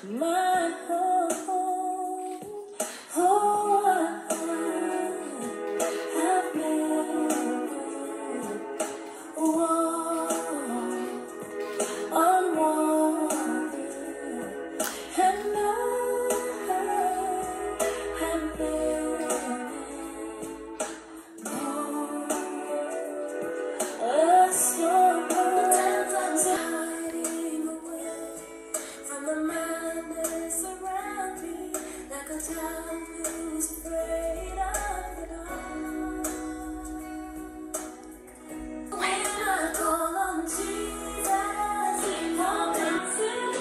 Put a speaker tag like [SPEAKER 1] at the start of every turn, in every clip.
[SPEAKER 1] my home. Oh, I've been unwanted, and I have been a storm hiding away from the madness around me, like a child who's afraid of the dark. When I call on Jesus, He comes through.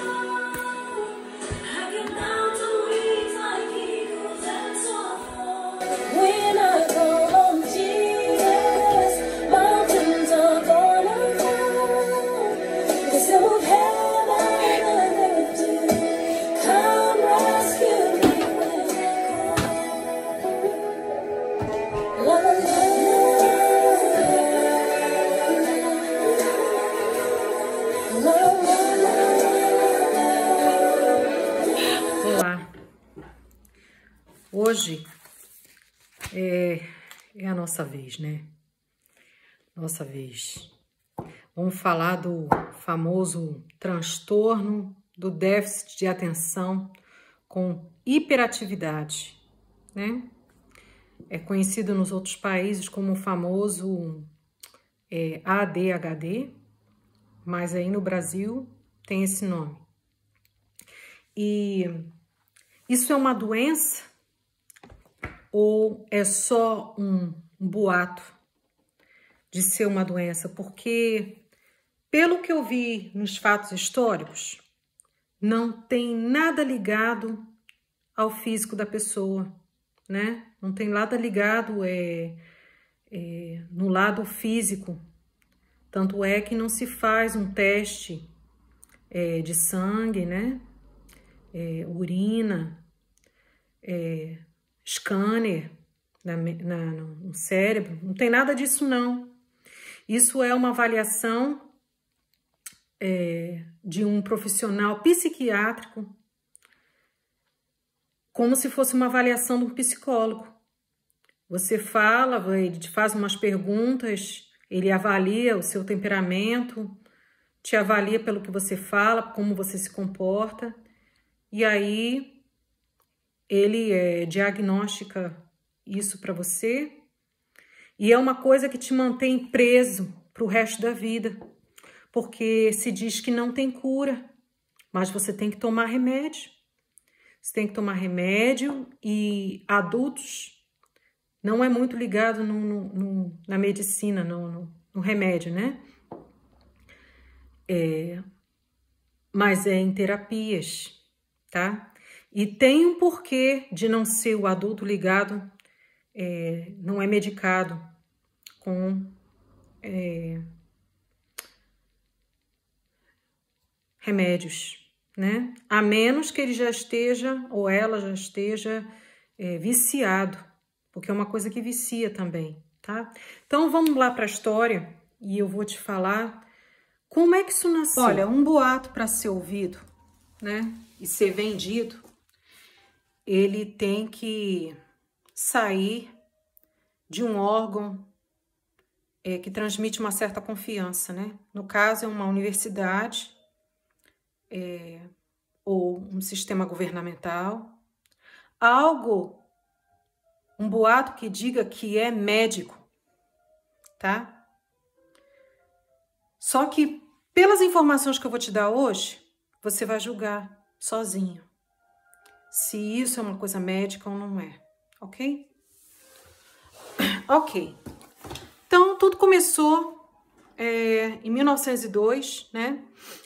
[SPEAKER 1] I can mount on wings like eagles and soar. When I call on Jesus, mountains are gonna fall. The Son of heaven and earth to come rescue me when I call. La, la, la.
[SPEAKER 2] Olá, hoje é a nossa vez, né? Nossa vez. Vamos falar do famoso transtorno do déficit de atenção com hiperatividade, né? É conhecido nos outros países como o famoso ADHD, mas aí no Brasil tem esse nome. E isso é uma doença ou é só um boato de ser uma doença? Porque, pelo que eu vi nos fatos históricos, não tem nada ligado ao físico da pessoa, né? Não tem nada ligado no lado físico. Tanto é que não se faz um teste de sangue, né? Urina, scanner no cérebro, não tem nada disso não. Isso é uma avaliação de um profissional psiquiátrico, como se fosse uma avaliação de um psicólogo. Você fala, ele te faz umas perguntas, ele avalia o seu temperamento, te avalia pelo que você fala, como você se comporta, e aí ele diagnostica isso para você, e é uma coisa que te mantém preso para o resto da vida, porque se diz que não tem cura, mas você tem que tomar remédio. Você tem que tomar remédio, e adultos não é muito ligado na medicina, no remédio, né? Mas é em terapias, tá? E tem um porquê de não ser o adulto ligado, não é medicado com remédios, né? A menos que ele já esteja, ou ela já esteja viciado, porque é uma coisa que vicia também, tá? Então vamos lá para a história e eu vou te falar como é que isso nasceu. Olha, um boato para ser ouvido, né? E ser vendido, ele tem que sair de um órgão que transmite uma certa confiança, né? No caso, é uma universidade ou um sistema governamental. Um boato que diga que é médico, tá? Só que, pelas informações que eu vou te dar hoje, você vai julgar sozinho se isso é uma coisa médica ou não é, ok? Ok. Então, tudo começou em 1902, né?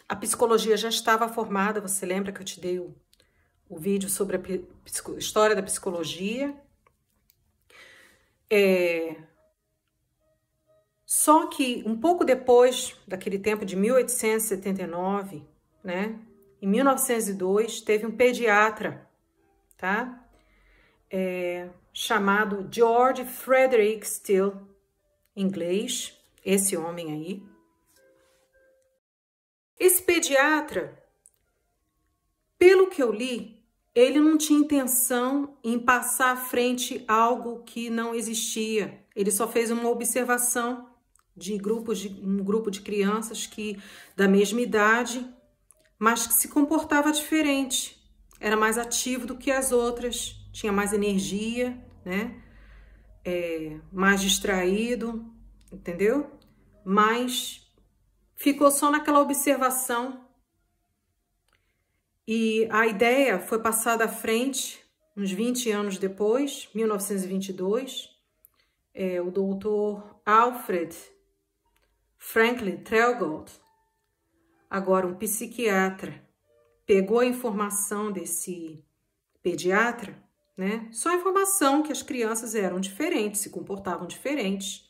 [SPEAKER 2] A psicologia já estava formada, você lembra que eu te dei o vídeo sobre a história da psicologia? Só que um pouco depois daquele tempo de 1879, né? Em 1902, teve um pediatra, tá? Chamado George Frederick Steele, inglês, esse homem aí. Esse pediatra, pelo que eu li, ele não tinha intenção em passar à frente algo que não existia. Ele só fez uma observação de um grupo de crianças que da mesma idade, mas que se comportava diferente. Era mais ativo do que as outras, tinha mais energia, né? Mais distraído, entendeu? Mas ficou só naquela observação. E a ideia foi passada à frente, uns 20 anos depois, 1922, o doutor Alfred Franklin Tregold, agora um psiquiatra, pegou a informação desse pediatra, né? Só a informação que as crianças eram diferentes, se comportavam diferentes,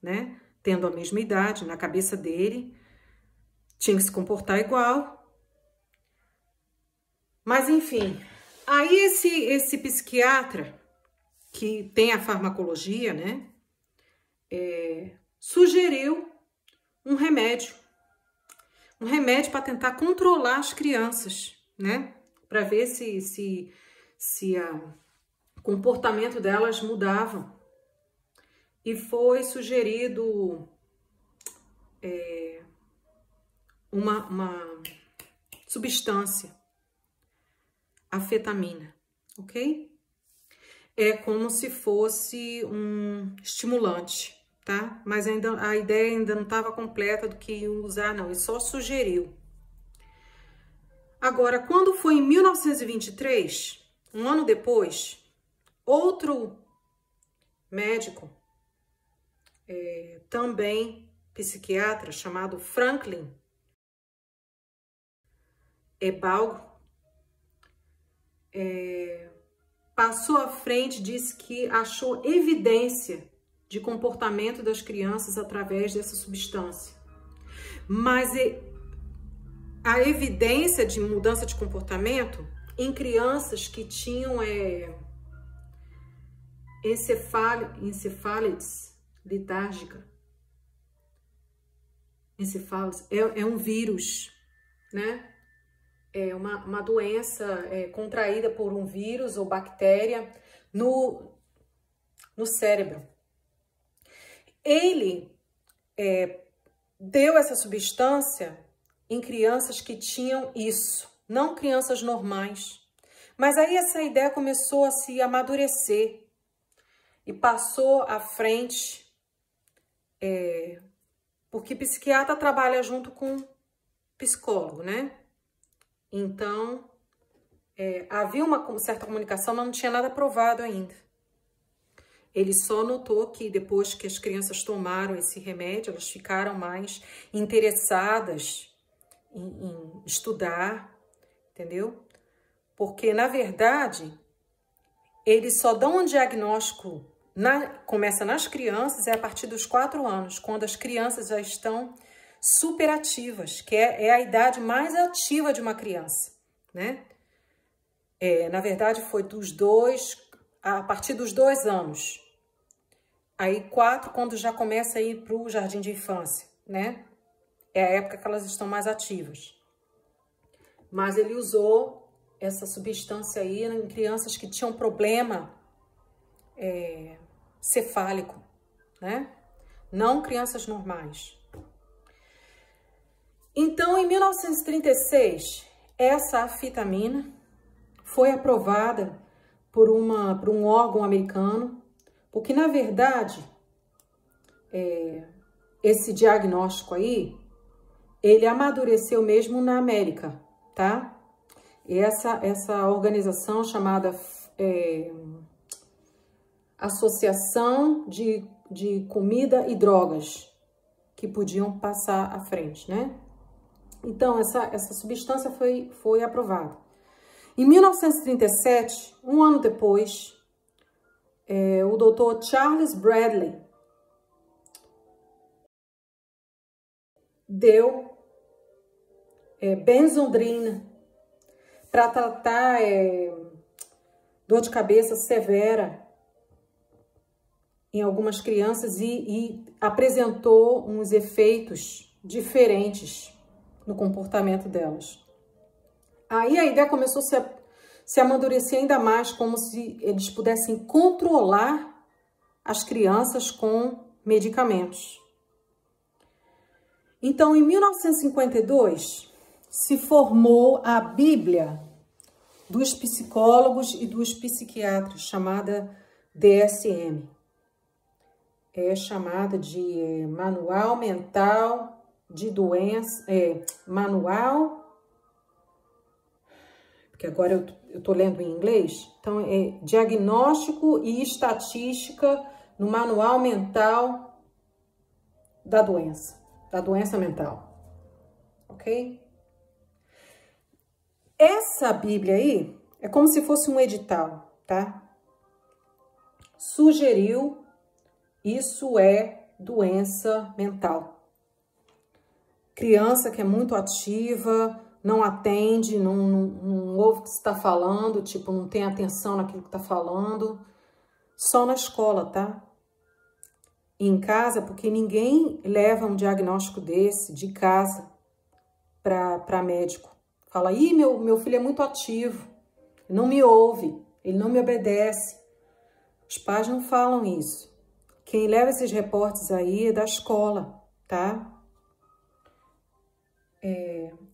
[SPEAKER 2] né? Tendo a mesma idade, na cabeça dele, tinha que se comportar igual. Mas, enfim, aí esse psiquiatra, que tem a farmacologia, né, sugeriu um remédio para tentar controlar as crianças, né, para ver se o comportamento delas mudava. E foi sugerido uma substância, afetamina, ok? É como se fosse um estimulante, tá? Mas ainda a ideia ainda não estava completa do que iam usar, não. Ele só sugeriu. Agora, quando foi em 1923, um ano depois, outro médico, também psiquiatra, chamado Franklin Ebalgo, passou à frente, disse que achou evidência de comportamento das crianças através dessa substância. Mas a evidência de mudança de comportamento em crianças que tinham encefalites letárgica. Encefalites é um vírus, né? É uma doença contraída por um vírus ou bactéria no cérebro. Ele deu essa substância em crianças que tinham isso, não crianças normais. Mas aí essa ideia começou a se amadurecer e passou à frente, porque psiquiatra trabalha junto com psicólogo, né? Então, havia uma certa comunicação, mas não tinha nada provado ainda. Ele só notou que depois que as crianças tomaram esse remédio, elas ficaram mais interessadas em estudar, entendeu? Porque, na verdade, eles só dão um diagnóstico, começa nas crianças, a partir dos 4 anos, quando as crianças já estão superativas, que é a idade mais ativa de uma criança, né? Na verdade, foi a partir dos 2 anos. Aí 4, quando já começa a ir para o jardim de infância, né? É a época que elas estão mais ativas. Mas ele usou essa substância aí em crianças que tinham problema cefálico, né? Não crianças normais. Então, em 1936, essa afetamina foi aprovada por um órgão americano, porque, na verdade, esse diagnóstico aí, ele amadureceu mesmo na América, tá? E essa organização chamada Associação de Comida e Drogas, que podiam passar à frente, né? Então, essa substância foi aprovada. Em 1937, um ano depois, o Dr. Charles Bradley deu benzodrina para tratar dor de cabeça severa em algumas crianças e apresentou uns efeitos diferentes no comportamento delas. Aí a ideia começou a se amadurecer ainda mais, como se eles pudessem controlar as crianças com medicamentos. Então, em 1952, se formou a Bíblia dos psicólogos e dos psiquiatras, chamada DSM. É chamada de Manual Mental de Doença, Manual, porque agora eu tô lendo em inglês, então é Diagnóstico e Estatística no Manual Mental da doença mental, ok? Essa Bíblia aí é como se fosse um edital, tá? Sugeriu, isso é doença mental. Criança que é muito ativa, não atende, não ouve o que você está falando, tipo, não tem atenção naquilo que está falando. Só na escola, tá? E em casa, porque ninguém leva um diagnóstico desse de casa para médico. Fala, ih, meu filho é muito ativo, não me ouve, ele não me obedece. Os pais não falam isso. Quem leva esses reportes aí é da escola, tá?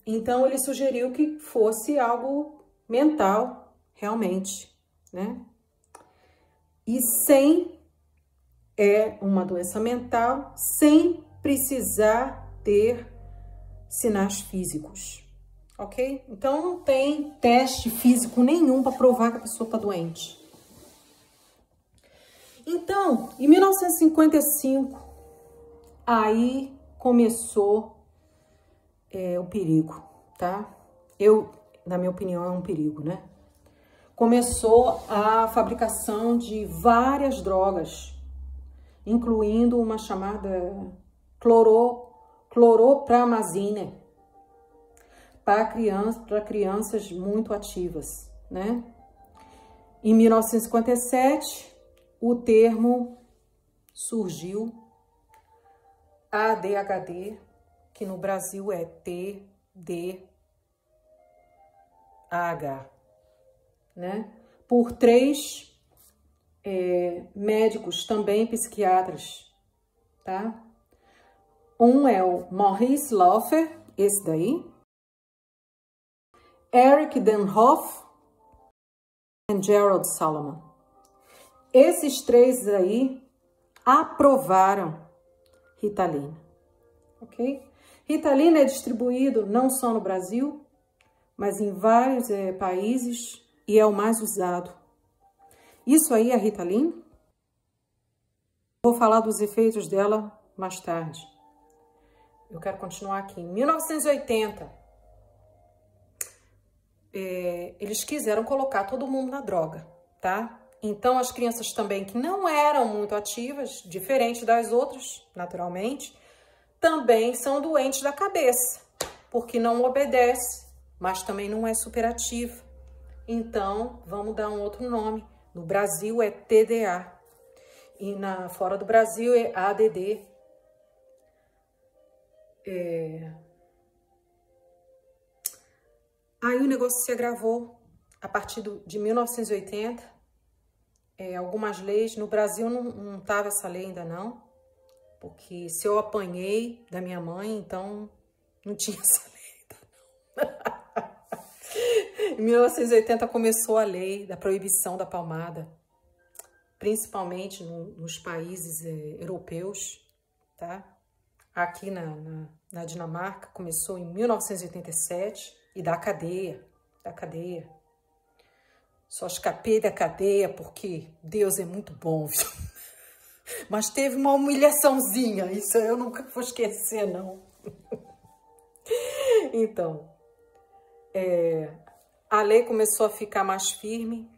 [SPEAKER 2] Então, ele sugeriu que fosse algo mental, realmente, né? E é uma doença mental sem precisar ter sinais físicos. Ok? Então, não tem teste físico nenhum para provar que a pessoa está doente. Então, em 1955, aí começou o perigo, tá? Na minha opinião, é um perigo, né? Começou a fabricação de várias drogas, incluindo uma chamada cloropramazine, para crianças muito ativas, né? Em 1957, o termo surgiu, ADHD, que no Brasil é TDAH, né? Por 3 médicos, também psiquiatras, tá? Um é o Maurice Laufer, esse daí, Eric Denhoff e Gerald Solomon. Esses 3 aí aprovaram Ritalina, ok? Ritalina é distribuído não só no Brasil, mas em vários países e é o mais usado. Isso aí é a Ritalina. Vou falar dos efeitos dela mais tarde. Eu quero continuar aqui. Em 1980, eles quiseram colocar todo mundo na droga, tá? Então, as crianças também que não eram muito ativas, diferente das outras, naturalmente, também são doentes da cabeça, porque não obedece, mas também não é superativa. Então, vamos dar um outro nome. No Brasil é TDA e fora do Brasil é ADD. Aí o negócio se agravou a partir de 1980. Algumas leis, no Brasil não estava essa lei ainda não, porque se eu apanhei da minha mãe, então não tinha essa lei ainda não. Em 1980 começou a lei da proibição da palmada, principalmente nos países europeus, tá? Aqui na Dinamarca começou em 1987 e da cadeia. Só escapei da cadeia porque Deus é muito bom, viu? Mas teve uma humilhaçãozinha, isso eu nunca vou esquecer, não. Então, a lei começou a ficar mais firme,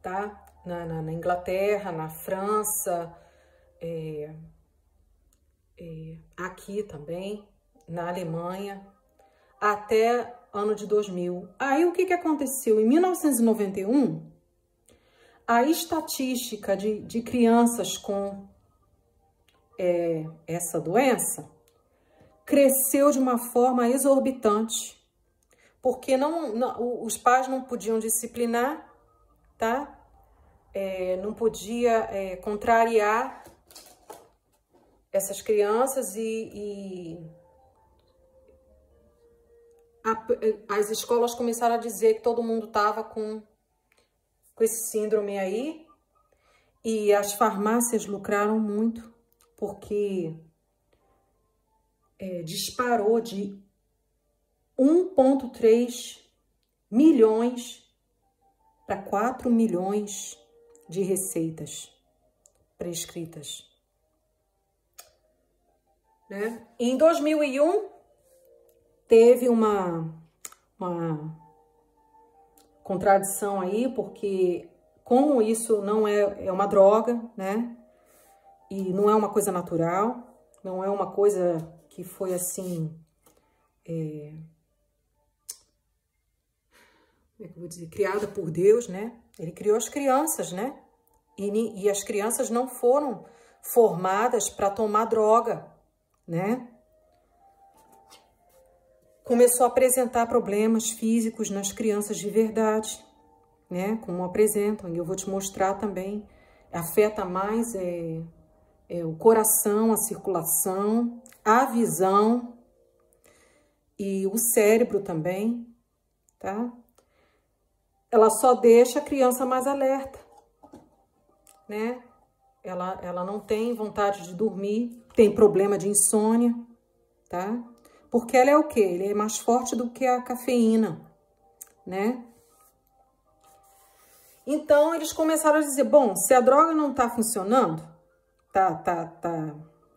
[SPEAKER 2] tá? Na Inglaterra, na França, aqui também, na Alemanha, até ano de 2000. Aí o que aconteceu? Em 1991, a estatística de crianças com essa doença cresceu de uma forma exorbitante, porque os pais não podiam disciplinar, tá? Não podia contrariar essas crianças as escolas começaram a dizer que todo mundo estava com esse síndrome aí, e as farmácias lucraram muito, porque disparou de 1,3 milhões para 4 milhões de receitas prescritas. Né? Em 2001, teve uma contradição aí, porque como isso não é uma droga, né? E não é uma coisa natural, não é uma coisa que foi assim, como é que eu vou dizer, criada por Deus, né? Ele criou as crianças, né? E as crianças não foram formadas para tomar droga, né? Começou a apresentar problemas físicos nas crianças de verdade, né? Como apresentam, e eu vou te mostrar também. Afeta mais o coração, a circulação, a visão e o cérebro também, tá? Ela só deixa a criança mais alerta, né? Ela não tem vontade de dormir, tem problema de insônia, tá? Porque ela é o quê? Ele é mais forte do que a cafeína, né? Então, eles começaram a dizer, bom, se a droga não tá funcionando, tá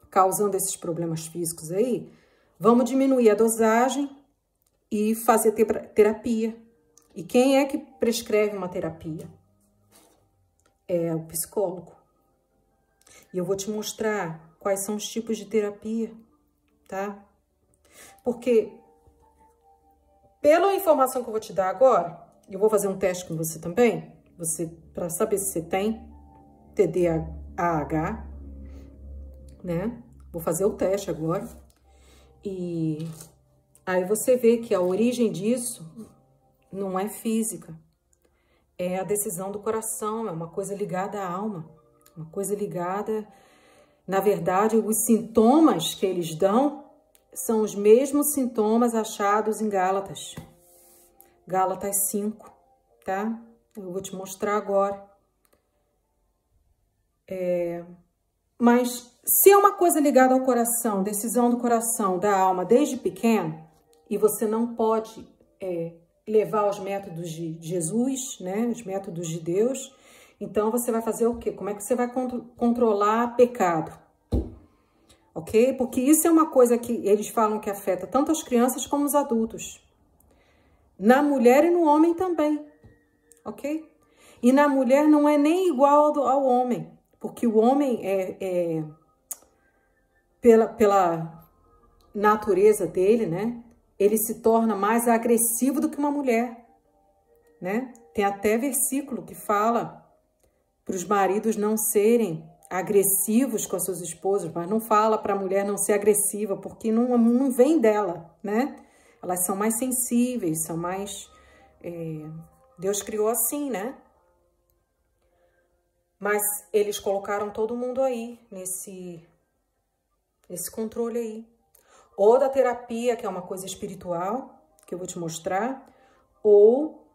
[SPEAKER 2] causando esses problemas físicos aí, vamos diminuir a dosagem e fazer terapia. E quem é que prescreve uma terapia? É o psicólogo. E eu vou te mostrar quais são os tipos de terapia, tá? Porque, pela informação que eu vou te dar agora, eu vou fazer um teste com você também, para saber se você tem TDAH, né? Vou fazer o teste agora. E aí você vê que a origem disso não é física. É a decisão do coração, é uma coisa ligada à alma. Uma coisa ligada... Na verdade, os sintomas que eles dão são os mesmos sintomas achados em Gálatas. Gálatas 5, tá? Eu vou te mostrar agora. Mas se é uma coisa ligada ao coração, decisão do coração, da alma, desde pequeno, e você não pode levar os métodos de Jesus, né? Os métodos de Deus, então você vai fazer o quê? Como é que você vai controlar pecado? Ok? Porque isso é uma coisa que eles falam que afeta tanto as crianças como os adultos. Na mulher e no homem também. Ok? E na mulher não é nem igual ao homem. Porque o homem pela natureza dele, né? Ele se torna mais agressivo do que uma mulher, né? Tem até versículo que fala para os maridos não serem agressivos com as suas esposas, mas não fala para a mulher não ser agressiva, porque não vem dela, né? Elas são mais sensíveis, são mais... Deus criou assim, né? Mas eles colocaram todo mundo aí, nesse controle aí. Ou da terapia, que é uma coisa espiritual, que eu vou te mostrar, ou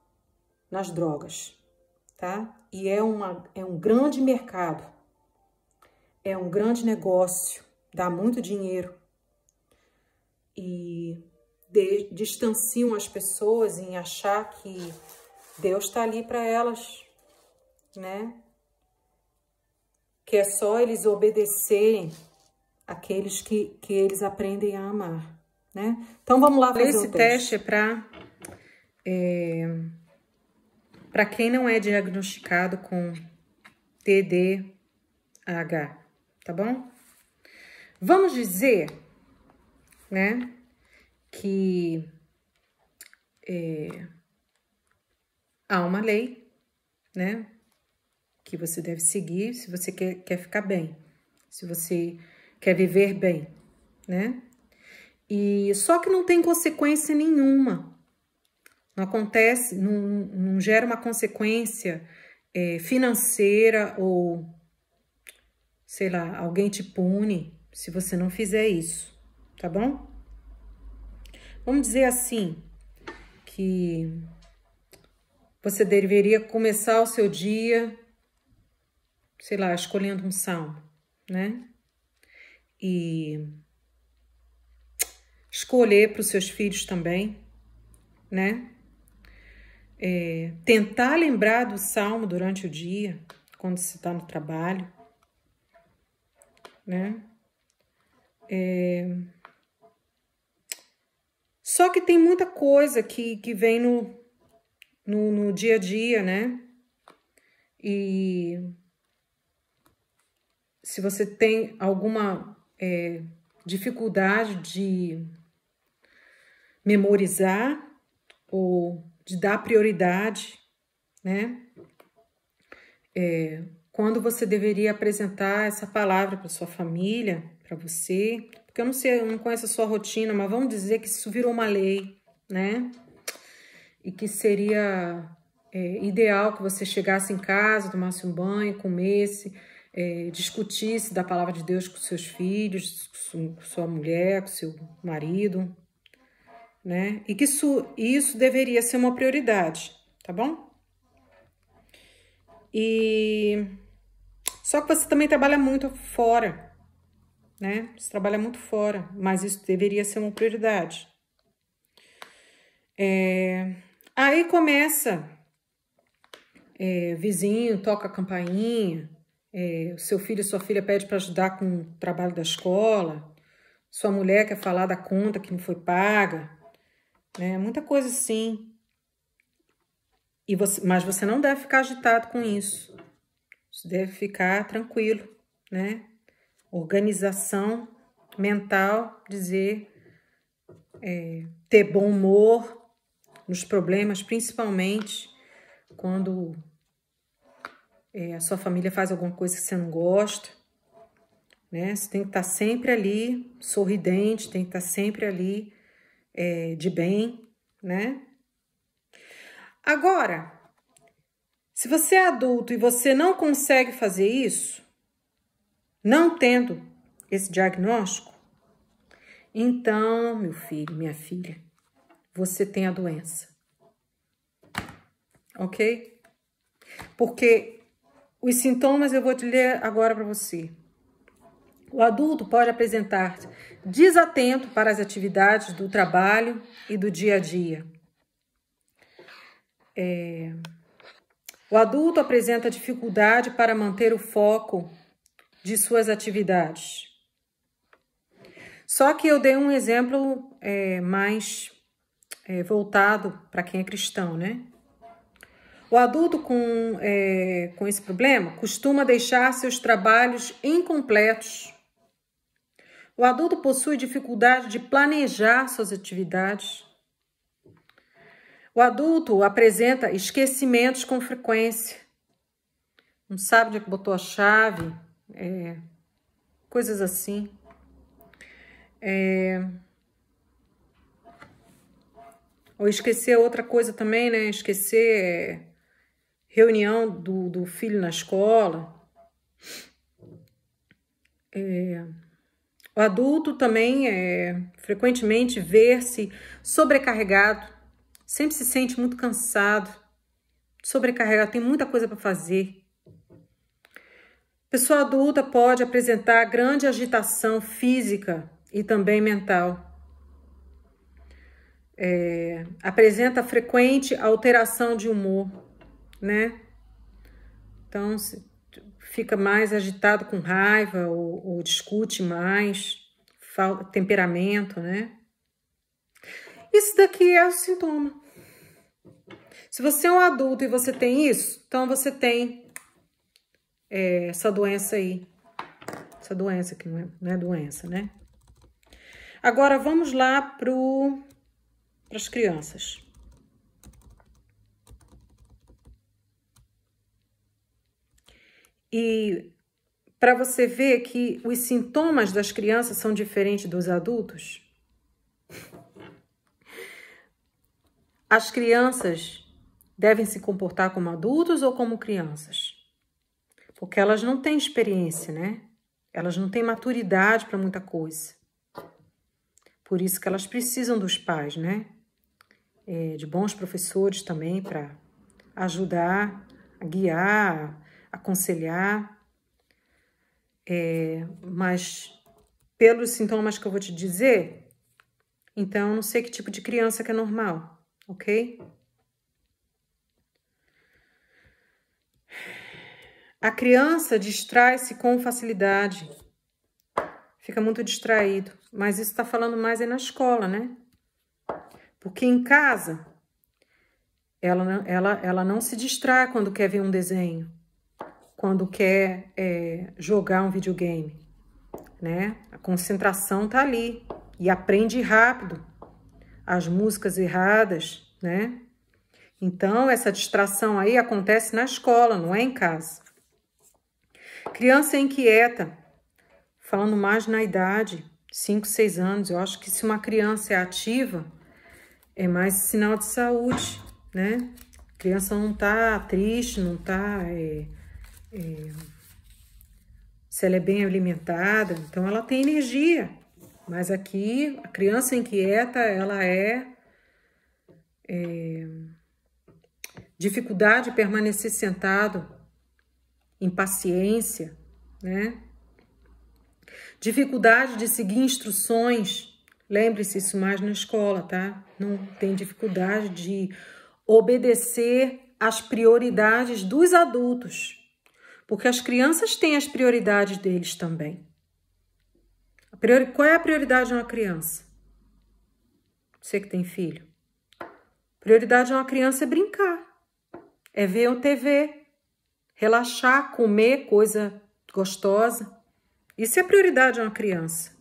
[SPEAKER 2] nas drogas, tá? E é um grande mercado, é um grande negócio, dá muito dinheiro. E distanciam as pessoas em achar que Deus está ali para elas, né? Que é só eles obedecerem aqueles que eles aprendem a amar, né? Então, vamos lá fazer
[SPEAKER 3] esse teste. É para quem não é diagnosticado com TDAH, tá bom? Vamos dizer, né, que há uma lei, né, que você deve seguir se você quer ficar bem, se você quer viver bem, né? E só que não tem consequência nenhuma Não acontece, não gera uma consequência financeira ou, sei lá, alguém te pune se você não fizer isso, tá bom? Vamos dizer assim, que você deveria começar o seu dia, sei lá, escolhendo um salmo, né? E escolher para os seus filhos também, né? Tentar lembrar do salmo durante o dia, quando você está no trabalho, né? Só que tem muita coisa que vem no dia a dia, né? E se você tem alguma dificuldade de memorizar ou de dar prioridade, né? Quando você deveria apresentar essa palavra para sua família, para você, porque eu não sei, eu não conheço a sua rotina, mas vamos dizer que isso virou uma lei, né? E que seria ideal que você chegasse em casa, tomasse um banho, comesse, discutisse da palavra de Deus com seus filhos, com sua mulher, com seu marido, né? E que isso deveria ser uma prioridade, tá bom? Só que você também trabalha muito fora, né? Você trabalha muito fora, mas isso deveria ser uma prioridade. Aí começa, vizinho toca a campainha, seu filho e sua filha pede para ajudar com o trabalho da escola, sua mulher quer falar da conta que não foi paga, né? Muita coisa assim. Mas você não deve ficar agitado com isso. Você deve ficar tranquilo, né? Organização mental, ter bom humor nos problemas, principalmente quando a sua família faz alguma coisa que você não gosta, né? Você tem que estar sempre ali, sorridente, tem que estar sempre ali de bem, né? Agora, se você é adulto e você não consegue fazer isso, não tendo esse diagnóstico, então, meu filho, minha filha, você tem a doença. Ok? Porque os sintomas eu vou te ler agora para você. O adulto pode apresentar desatento para as atividades do trabalho e do dia a dia. O adulto apresenta dificuldade para manter o foco de suas atividades. Só que eu dei um exemplo mais voltado para quem é cristão, né? O adulto com esse problema costuma deixar seus trabalhos incompletos. O adulto possui dificuldade de planejar suas atividades. O adulto apresenta esquecimentos com frequência. Não sabe onde é que botou a chave, coisas assim. Ou esquecer outra coisa também, né? Esquecer reunião do filho na escola. O adulto também frequentemente vê-se sobrecarregado, sempre se sente muito cansado, sobrecarregado, tem muita coisa para fazer. Pessoa adulta pode apresentar grande agitação física e também mental. Apresenta frequente alteração de humor, né? Então, fica mais agitado com raiva ou discute mais, falta temperamento, né? Isso daqui é o sintoma. Se você é um adulto e você tem isso, então você tem essa doença aí. Essa doença que não é doença, né? Agora, vamos lá para as crianças. E para você ver que os sintomas das crianças são diferentes dos adultos, as crianças devem se comportar como adultos ou como crianças? Porque elas não têm experiência, né? Elas não têm maturidade para muita coisa. Por isso que elas precisam dos pais, né? De bons professores também para ajudar, a guiar, aconselhar. Mas pelos sintomas que eu vou te dizer, então eu não sei que tipo de criança que é normal, ok? A criança distrai-se com facilidade, fica muito distraído, mas isso está falando mais aí na escola, né? Porque em casa, ela não se distrai quando quer ver um desenho, quando quer jogar um videogame, né? A concentração tá ali e aprende rápido as músicas erradas, né? Então, essa distração aí acontece na escola, não é em casa. Criança inquieta, falando mais na idade, 5, 6 anos. Eu acho que se uma criança é ativa, é mais sinal de saúde, né? A criança não tá triste, não tá... se ela é bem alimentada, então ela tem energia. Mas aqui, a criança inquieta, ela dificuldade de permanecer sentado, impaciência, né? Dificuldade de seguir instruções. Lembre-se isso mais na escola, tá? Não tem dificuldade de obedecer às prioridades dos adultos. Porque as crianças têm as prioridades deles também. Qual é a prioridade de uma criança? Você que tem filho. A prioridade de uma criança é brincar. É ver a TV. Relaxar, comer coisa gostosa. Isso é a prioridade de uma criança.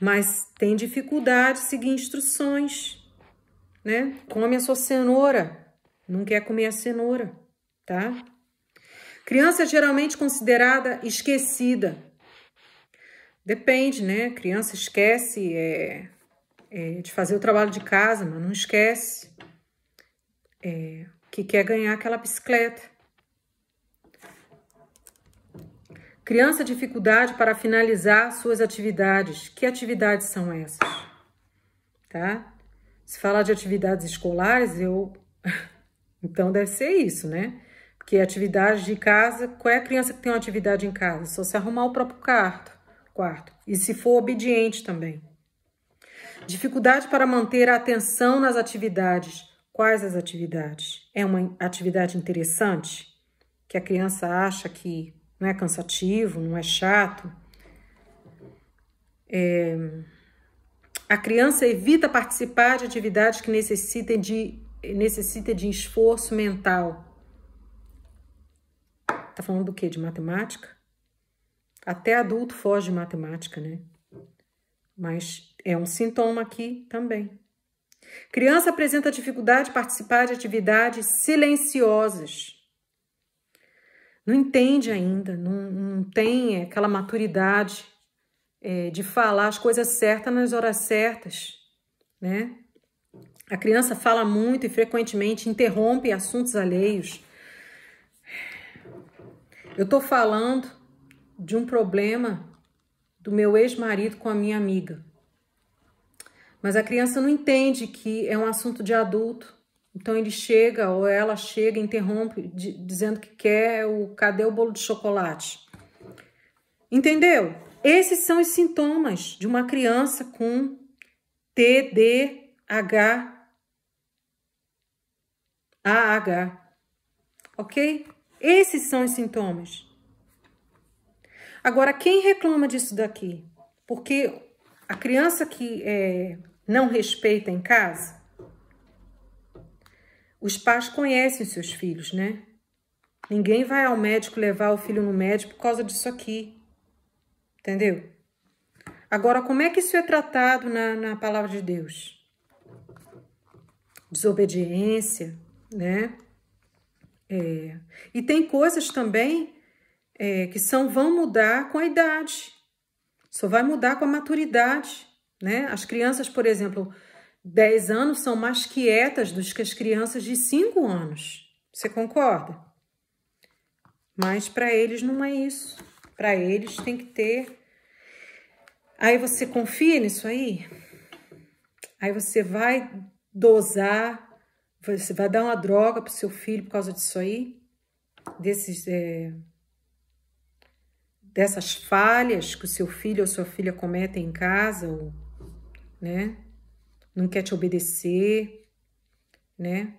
[SPEAKER 3] Mas tem dificuldade de seguir instruções, né? Come a sua cenoura. Não quer comer a cenoura, tá? Criança é geralmente considerada esquecida. Depende, né? Criança esquece de fazer o trabalho de casa, mas não esquece que quer ganhar aquela bicicleta. Criança, dificuldade para finalizar suas atividades. Que atividades são essas? Tá? Se falar de atividades escolares, então deve ser isso, né? Porque atividade de casa, qual é a criança que tem uma atividade em casa? Só se arrumar o próprio quarto. E se for obediente também. Dificuldade para manter a atenção nas atividades. Quais as atividades? É uma atividade interessante? Que a criança acha que não é cansativo, não é chato? A criança evita participar de atividades que necessitem de esforço mental. Tá falando do quê? De matemática? Até adulto foge de matemática, né? Mas é um sintoma aqui também. Criança apresenta dificuldade de participar de atividades silenciosas. Não entende ainda, não tem aquela maturidade de falar as coisas certas nas horas certas, né? A criança fala muito e frequentemente interrompe assuntos alheios. Eu tô falando de um problema do meu ex-marido com a minha amiga. Mas a criança não entende que é um assunto de adulto. Então ele chega ou ela chega e interrompe dizendo que quer cadê o bolo de chocolate? Entendeu? Esses são os sintomas de uma criança com TDAH. Ok? Esses são os sintomas. Agora, quem reclama disso daqui? Porque a criança que não respeita em casa, os pais conhecem seus filhos, né? Ninguém vai ao médico levar o filho no médico por causa disso aqui. Entendeu? Agora, como é que isso é tratado na palavra de Deus? Desobediência, né? E tem coisas também que vão mudar com a idade. Só vai mudar com a maturidade, né? As crianças, por exemplo, 10 anos são mais quietas do que as crianças de 5 anos. Você concorda? Mas para eles não é isso. Para eles tem que ter... Aí você confia nisso aí? Aí você vai dosar, você vai dar uma droga pro seu filho por causa disso aí? Dessas falhas que o seu filho ou sua filha cometem em casa, ou, né? Não quer te obedecer, né?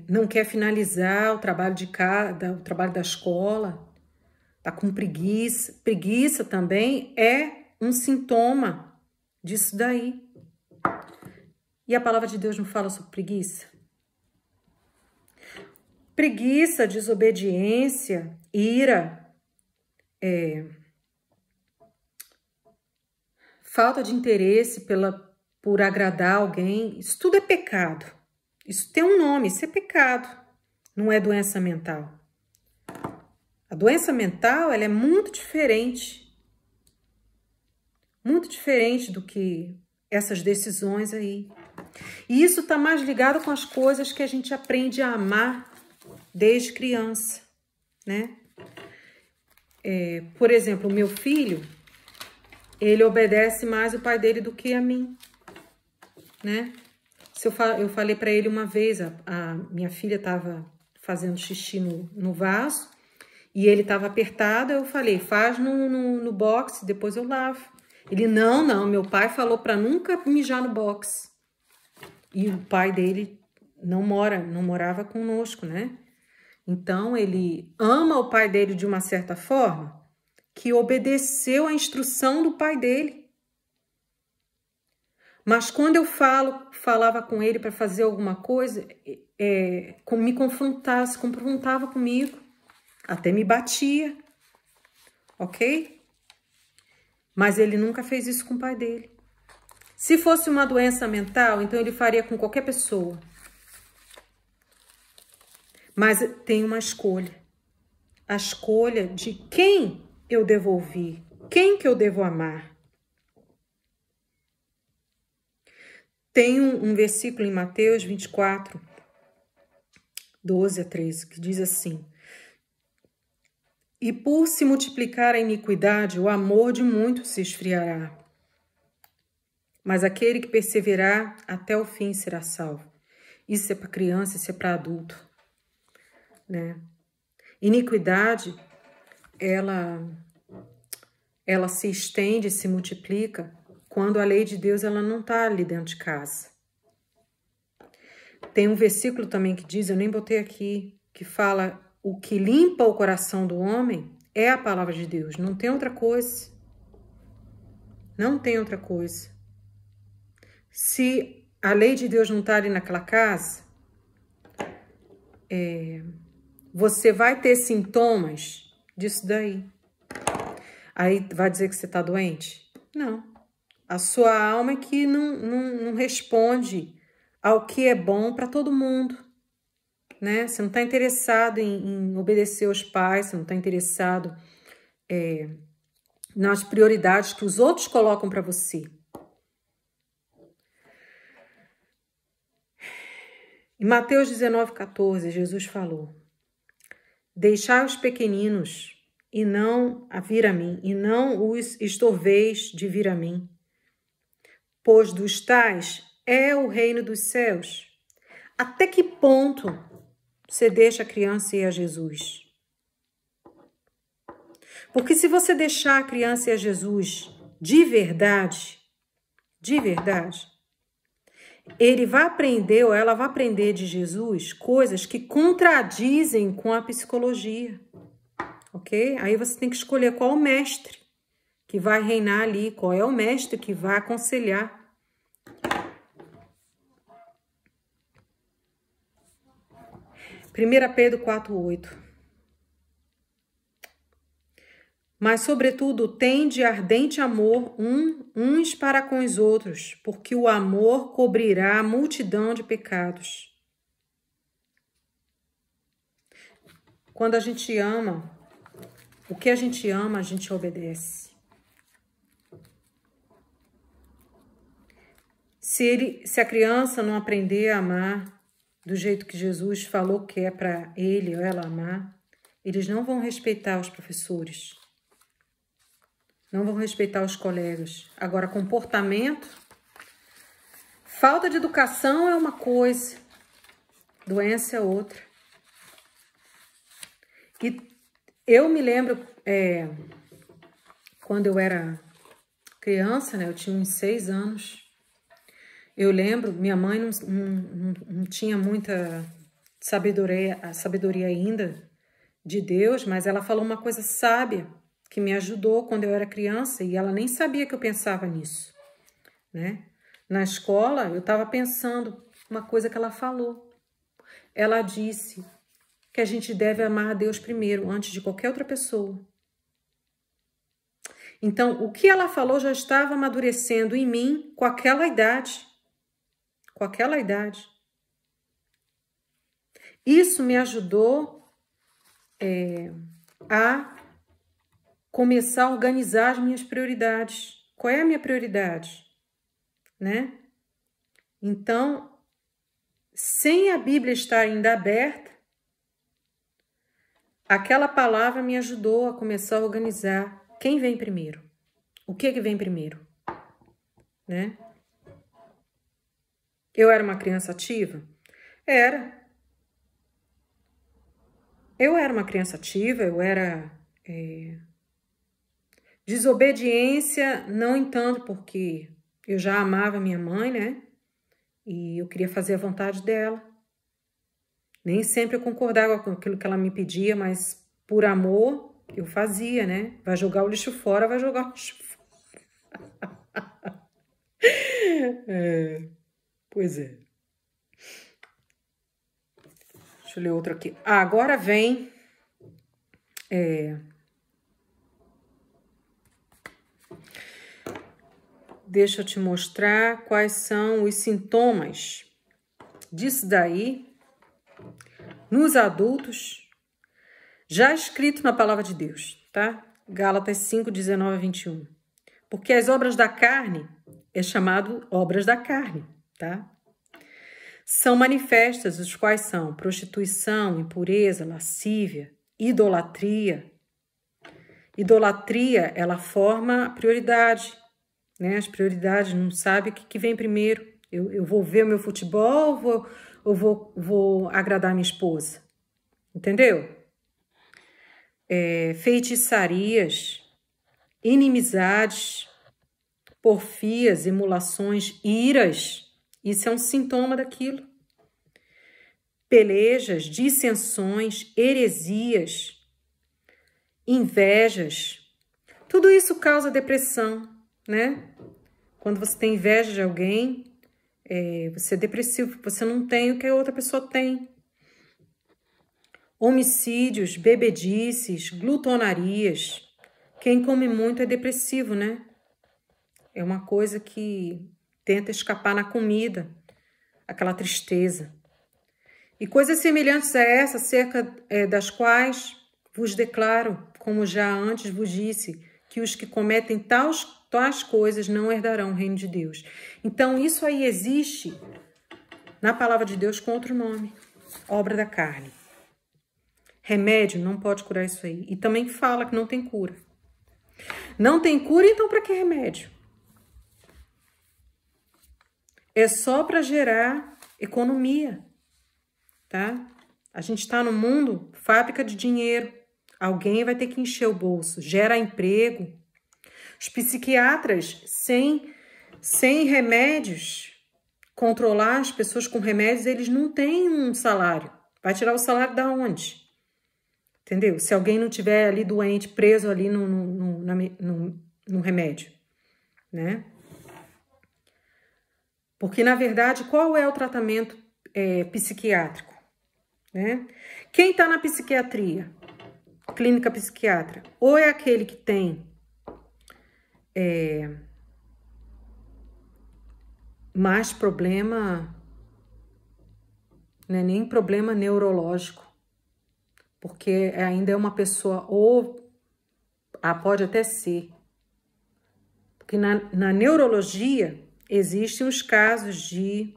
[SPEAKER 3] Não quer finalizar o trabalho o trabalho da escola, tá com preguiça. Preguiça também é um sintoma disso daí. E a palavra de Deus não fala sobre preguiça? Preguiça, desobediência, ira, falta de interesse por agradar alguém, isso tudo é pecado. Isso tem um nome, isso é pecado, não é doença mental. A doença mental, ela é muito diferente do que essas decisões aí. E isso está mais ligado com as coisas que a gente aprende a amar desde criança, né? Por exemplo, o meu filho, ele obedece mais o pai dele do que a mim, né? Eu falei para ele uma vez, a minha filha estava fazendo xixi no vaso e ele estava apertado, eu falei, faz no box, depois eu lavo. Ele, não, meu pai falou para nunca mijar no box. E o pai dele não morava conosco, né? Então, ele ama o pai dele de uma certa forma que obedeceu a instrução do pai dele. Mas quando eu falava com ele para fazer alguma coisa, me confrontava, se confrontava comigo, até me batia, ok? Mas ele nunca fez isso com o pai dele. Se fosse uma doença mental, então ele faria com qualquer pessoa. Mas tem uma escolha. A escolha de quem eu devo ouvir, quem que eu devo amar. Tem um versículo em Mateus 24, 12 a 13, que diz assim: e por se multiplicar a iniquidade, o amor de muitos se esfriará. Mas aquele que perseverar até o fim será salvo. Isso é para criança, isso é para adulto, né? Iniquidade, ela se estende, se multiplica quando a lei de Deus ela não está ali dentro de casa. Tem um versículo também que diz, eu nem botei aqui, que fala: o que limpa o coração do homem é a palavra de Deus. Não tem outra coisa. Não tem outra coisa. Se a lei de Deus não está ali naquela casa, você vai ter sintomas disso daí. Aí vai dizer que você está doente? Não. A sua alma é que não responde ao que é bom para todo mundo, né? Você não está interessado em obedecer aos pais, você não está interessado nas prioridades que os outros colocam para você. Em Mateus 19,14, Jesus falou: deixai os pequeninos e não a vir a mim, e não os estorveis de vir a mim, pois dos tais é o reino dos céus. Até que ponto você deixa a criança ir a Jesus? Porque se você deixar a criança ir a Jesus de verdade, ele vai aprender ou ela vai aprender de Jesus coisas que contradizem com a psicologia, ok? Aí você tem que escolher qual o mestre que vai reinar ali, qual é o mestre que vai aconselhar. Primeira Pedro 4:8. Mas, sobretudo, tende ardente amor uns para com os outros, porque o amor cobrirá a multidão de pecados. Quando a gente ama, o que a gente ama, a gente obedece. Se a criança não aprender a amar do jeito que Jesus falou que é para ele ou ela amar, eles não vão respeitar os professores, não vão respeitar os colegas. Agora, comportamento, falta de educação é uma coisa, doença é outra. E eu me lembro, quando eu era criança, né, eu tinha uns 6 anos, eu lembro, minha mãe não tinha muita sabedoria ainda de Deus, mas ela falou uma coisa sábia que me ajudou quando eu era criança e ela nem sabia que eu pensava nisso, né? Na escola, eu estava pensando uma coisa que ela falou. Ela disse que a gente deve amar a Deus primeiro, antes de qualquer outra pessoa. Então, o que ela falou já estava amadurecendo em mim com aquela idade. Com aquela idade. Isso me ajudou a começar a organizar as minhas prioridades. Qual é a minha prioridade? Né? Então, sem a Bíblia estar ainda aberta, aquela palavra me ajudou a começar a organizar quem vem primeiro. O que vem primeiro? Né? Eu era uma criança ativa? Era. Eu era uma criança ativa, eu era... Desobediência, não entanto, porque eu já amava minha mãe, né? E eu queria fazer a vontade dela. Nem sempre eu concordava com aquilo que ela me pedia, mas por amor eu fazia, né? Vai jogar o lixo fora, vai jogar o lixo fora. Pois é. Deixa eu ler outro aqui. Agora vem... Deixa eu te mostrar quais são os sintomas disso daí nos adultos, já escrito na palavra de Deus, tá? Gálatas 5, 19 a 21. Porque as obras da carne é chamado obras da carne, tá? São manifestas, os quais são prostituição, impureza, lascívia, idolatria. Idolatria, ela forma a prioridade, né? As prioridades, não sabe o que vem primeiro. Eu vou ver o meu futebol ou vou agradar minha esposa? Entendeu? Feitiçarias, inimizades, porfias, emulações, iras. Isso é um sintoma daquilo. Pelejas, dissensões, heresias, invejas. Tudo isso causa depressão, né? Quando você tem inveja de alguém, você é depressivo, você não tem o que a outra pessoa tem. Homicídios, bebedices, glutonarias. Quem come muito é depressivo, né? É uma coisa que tenta escapar na comida, aquela tristeza. E coisas semelhantes a essa, acerca das quais vos declaro, como já antes vos disse, que os que cometem tais coisas não herdarão o reino de Deus. Então, isso aí existe na palavra de Deus com outro nome, obra da carne. Remédio não pode curar isso aí. E também fala que não tem cura. Não tem cura, então para que remédio? É só para gerar economia, tá? A gente está no mundo, fábrica de dinheiro. Alguém vai ter que encher o bolso, gera emprego. Os psiquiatras sem remédios, controlar as pessoas com remédios, eles não têm um salário. Vai tirar o salário da onde? Entendeu? Se alguém não tiver ali doente, preso ali no remédio, né? Porque, na verdade, qual é o tratamento psiquiátrico? Né? Quem está na psiquiatria, clínica psiquiatra, ou é aquele que tem mais problema, não é nem problema neurológico, porque ainda é uma pessoa, ou pode até ser, porque na neurologia existem os casos de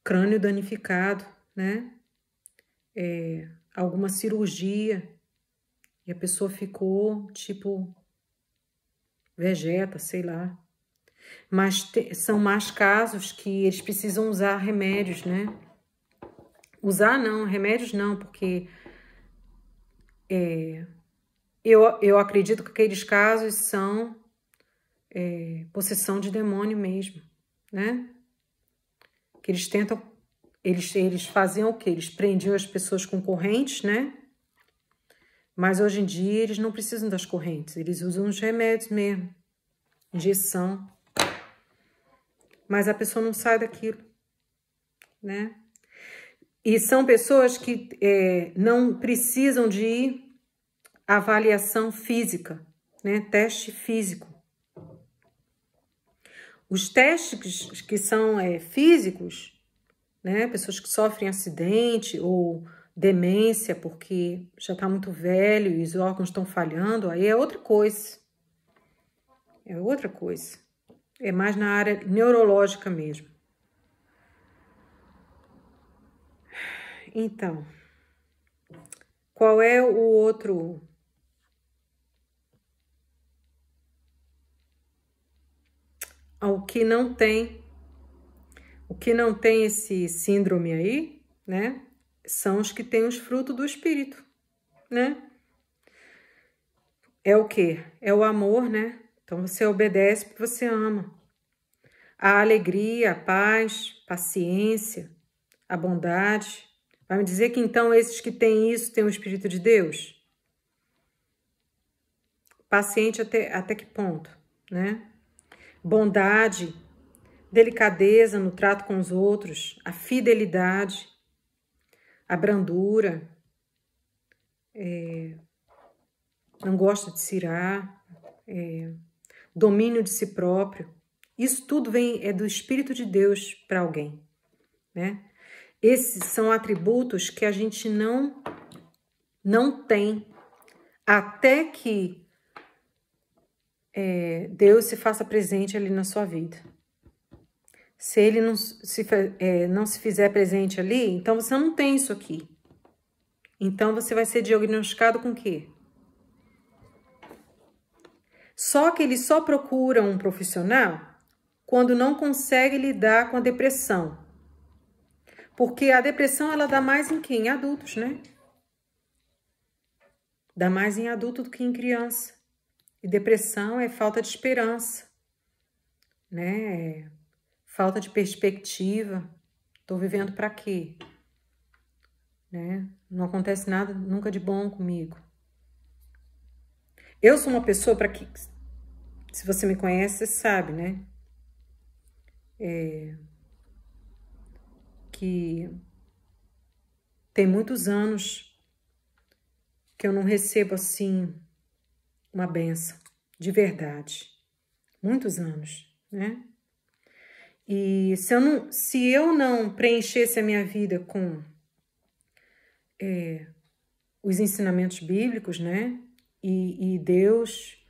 [SPEAKER 3] crânio danificado, né? Alguma cirurgia e a pessoa ficou, tipo, vegeta, sei lá. Mas são mais casos que eles precisam usar remédios, né? Usar não, remédios não, porque eu acredito que aqueles casos são possessão de demônio mesmo, né? Que eles tentam, eles faziam o quê? Eles prendiam as pessoas com correntes, né? Mas hoje em dia eles não precisam das correntes, eles usam os remédios mesmo, injeção. Mas a pessoa não sai daquilo, né? E são pessoas que não precisam de avaliação física, né? Teste físico. Os testes que são físicos, né? Pessoas que sofrem acidente ou demência porque já está muito velho e os órgãos estão falhando, aí é outra coisa. É outra coisa. É mais na área neurológica mesmo. Então, qual é o outro? O que não tem esse síndrome aí, né? São os que têm os frutos do espírito, né? É o quê? É o amor, né? Então você obedece porque você ama. A alegria, a paz, paciência, a bondade. Vai me dizer que então esses que têm isso têm o Espírito de Deus? Paciente até que ponto, né? Bondade, delicadeza no trato com os outros, a fidelidade, a brandura, não gosta de se irar, domínio de si próprio. Isso tudo é do Espírito de Deus para alguém, né? Esses são atributos que a gente não tem até que Deus se faça presente ali na sua vida. Se ele não se fizer presente ali, então você não tem isso aqui. Então você vai ser diagnosticado com o quê? Só que eles só procuram um profissional quando não consegue lidar com a depressão. Porque a depressão, ela dá mais em quem? Em adultos, né? Dá mais em adulto do que em criança. E depressão é falta de esperança, né? Falta de perspectiva. Tô vivendo para quê? Né? Não acontece nada nunca de bom comigo. Eu sou uma pessoa para que, se você me conhece, você sabe, né? Que tem muitos anos que eu não recebo assim uma benção de verdade. Muitos anos, né? E se eu não preenchesse a minha vida com os ensinamentos bíblicos, né? E Deus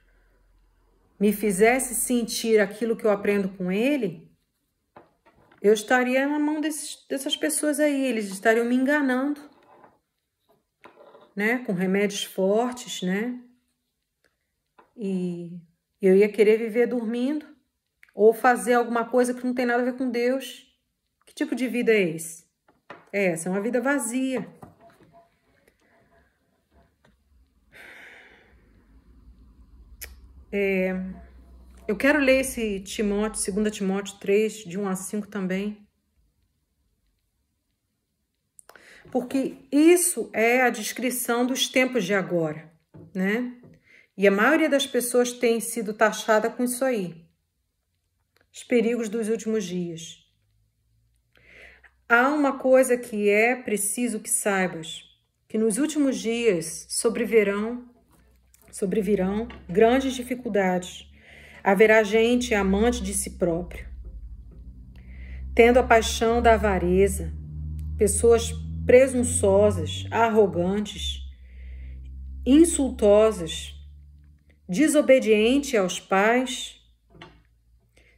[SPEAKER 3] me fizesse sentir aquilo que eu aprendo com Ele, eu estaria na mão dessas pessoas aí. Eles estariam me enganando, né? Com remédios fortes, né? E eu ia querer viver dormindo ou fazer alguma coisa que não tem nada a ver com Deus. Que tipo de vida é esse? Essa é uma vida vazia. Eu quero ler esse Timóteo, 2 Timóteo 3, de 1 a 5 também. Porque isso é a descrição dos tempos de agora, né? E a maioria das pessoas tem sido taxada com isso aí. Os perigos dos últimos dias. Há uma coisa que é preciso que saibas, que nos últimos dias sobrevirão grandes dificuldades. Haverá gente amante de si próprio, tendo a paixão da avareza, pessoas presunçosas, arrogantes, insultosas, desobediente aos pais,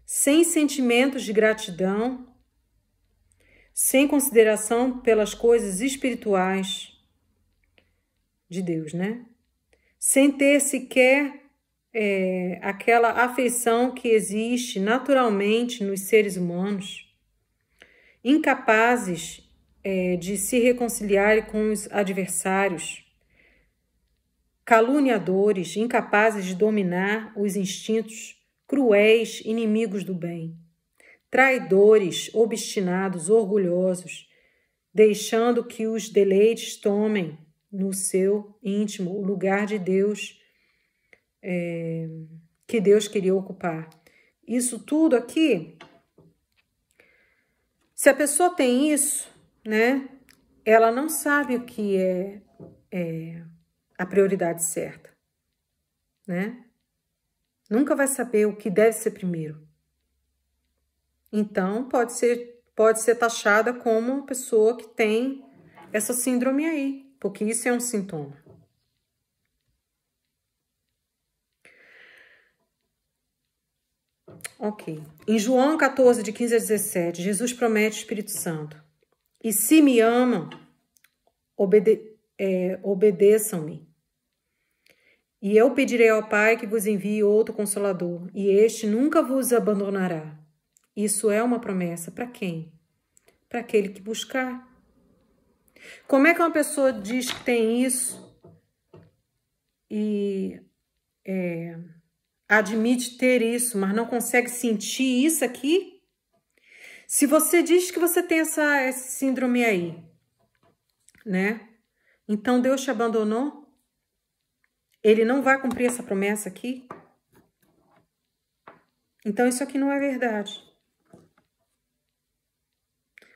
[SPEAKER 3] sem sentimentos de gratidão, sem consideração pelas coisas espirituais de Deus, né? Sem ter sequer aquela afeição que existe naturalmente nos seres humanos, incapazes de se reconciliar com os adversários, caluniadores, incapazes de dominar os instintos, cruéis, inimigos do bem, traidores, obstinados, orgulhosos, deixando que os deleites tomem no seu íntimo o lugar de Deus, que Deus queria ocupar. Isso tudo aqui, se a pessoa tem isso, né, ela não sabe o que é a prioridade certa, né? Nunca vai saber o que deve ser primeiro. Então, pode ser taxada como uma pessoa que tem essa síndrome aí, porque isso é um sintoma. Ok. Em João 14, de 15 a 17, Jesus promete o Espírito Santo. E se me amam, obedeçam-me. E eu pedirei ao Pai que vos envie outro Consolador, e este nunca vos abandonará. Isso é uma promessa para quem? Para aquele que buscar. Como é que uma pessoa diz que tem isso e admite ter isso, mas não consegue sentir isso aqui? Se você diz que você tem essa síndrome aí, né? Então Deus te abandonou? Ele não vai cumprir essa promessa aqui? Então isso aqui não é verdade.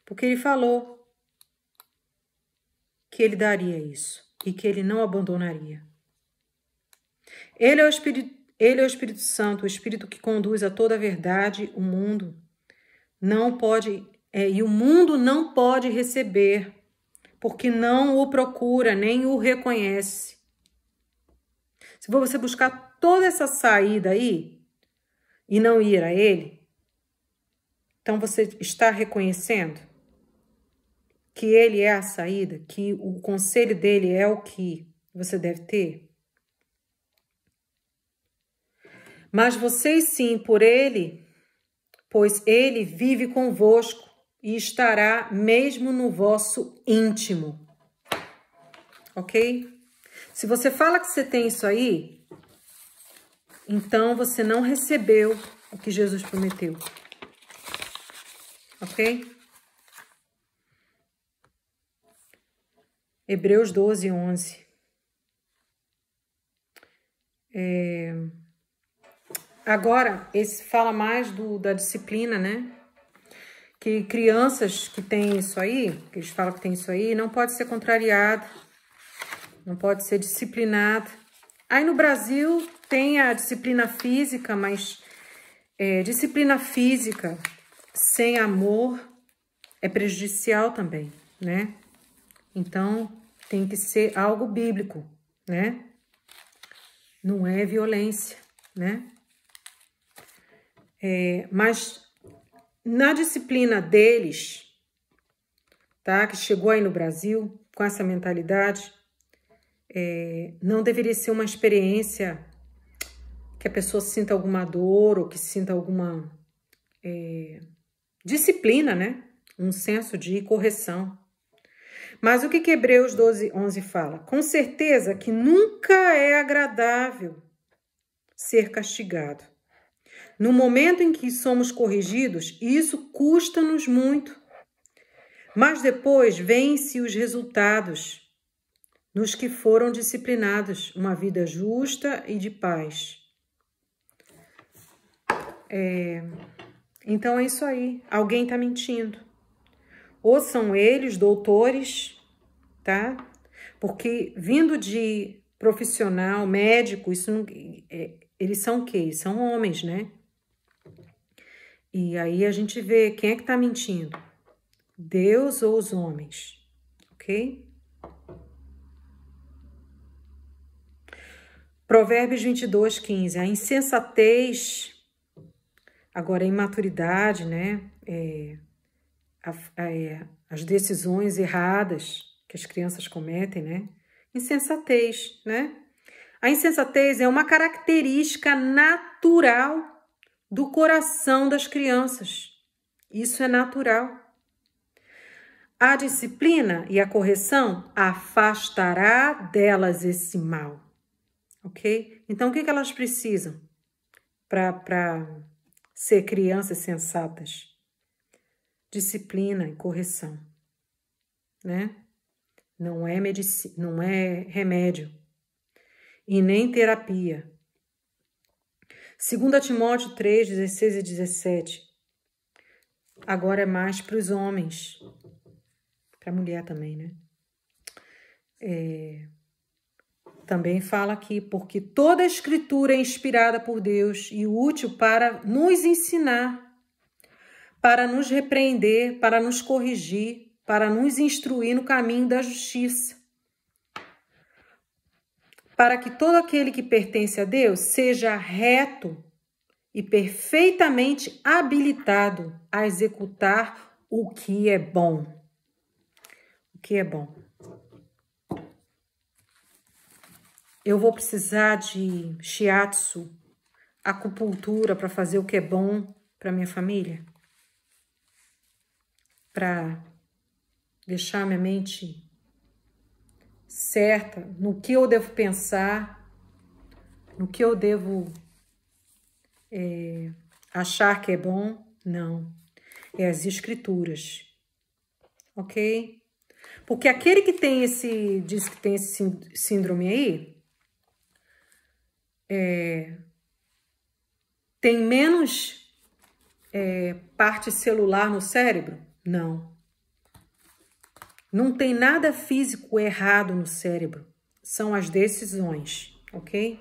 [SPEAKER 3] Porque ele falou que ele daria isso e que ele não abandonaria. Ele é o Espírito Santo, o Espírito que conduz a toda a verdade. O mundo não pode, e o mundo não pode receber, porque não o procura, nem o reconhece. Se você buscar toda essa saída aí e não ir a ele, então você está reconhecendo que ele é a saída, que o conselho dele é o que você deve ter? Mas vocês sim, por ele, pois ele vive convosco e estará mesmo no vosso íntimo. Ok? Se você fala que você tem isso aí, então você não recebeu o que Jesus prometeu. Ok? Hebreus 12, 11. Agora, esse fala mais da disciplina, né? Que crianças que têm isso aí, que eles falam que tem isso aí, não pode ser contrariado, não pode ser disciplinado. Aí no Brasil tem a disciplina física, mas disciplina física sem amor é prejudicial também, né? Então tem que ser algo bíblico, né? Não é violência, né? Mas na disciplina deles, tá? Que chegou aí no Brasil com essa mentalidade, não deveria ser uma experiência que a pessoa sinta alguma dor ou que sinta alguma disciplina, né? Um senso de correção. Mas o que Hebreus 12, 11 fala? Com certeza que nunca é agradável ser castigado. No momento em que somos corrigidos, isso custa-nos muito. Mas depois vêm-se os resultados nos que foram disciplinados, uma vida justa e de paz. Então é isso aí. Alguém está mentindo. Ou são eles, doutores, tá? Porque vindo de profissional, médico, isso não, eles são o quê? Eles são homens, né? E aí a gente vê quem é que está mentindo. Deus ou os homens, ok? Provérbios 22, 15. A insensatez, agora a imaturidade, né? As decisões erradas que as crianças cometem, né? Insensatez, né? A insensatez é uma característica natural do coração das crianças. Isso é natural. A disciplina e a correção afastará delas esse mal. Ok? Então, o que elas precisam para ser crianças sensatas? Disciplina e correção, né? Não é medicina, não é remédio e nem terapia. 2 Timóteo 3, 16 e 17. Agora é mais para os homens, para a mulher também, né? Também fala aqui, porque toda a escritura é inspirada por Deus e útil para nos ensinar, para nos repreender, para nos corrigir, para nos instruir no caminho da justiça, para que todo aquele que pertence a Deus seja reto e perfeitamente habilitado a executar o que é bom. O que é bom. Eu vou precisar de shiatsu, acupuntura para fazer o que é bom para minha família? Para deixar minha mente certa no que eu devo pensar, no que eu devo achar que é bom? Não. É as escrituras. Ok? Porque aquele que tem diz que tem esse síndrome aí, tem menos parte celular no cérebro? Não. Não tem nada físico errado no cérebro. São as decisões, ok?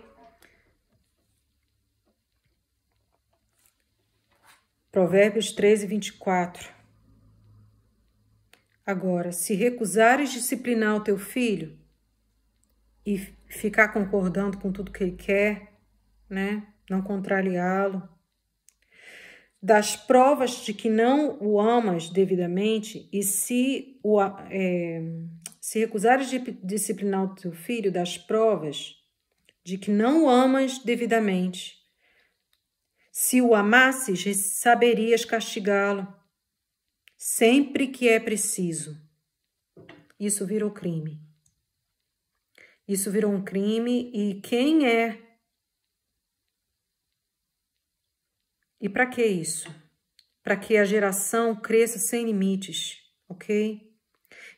[SPEAKER 3] Provérbios 13, 24. Agora, se recusares disciplinar o teu filho e ficar concordando com tudo que ele quer, né? Não contrariá-lo, das provas de que não o amas devidamente, e se recusares de disciplinar o teu filho, das provas de que não o amas devidamente, se o amasses, saberias castigá-lo sempre que é preciso. Isso virou crime. Isso virou um crime e quem é? E para que isso? Para que a geração cresça sem limites, ok?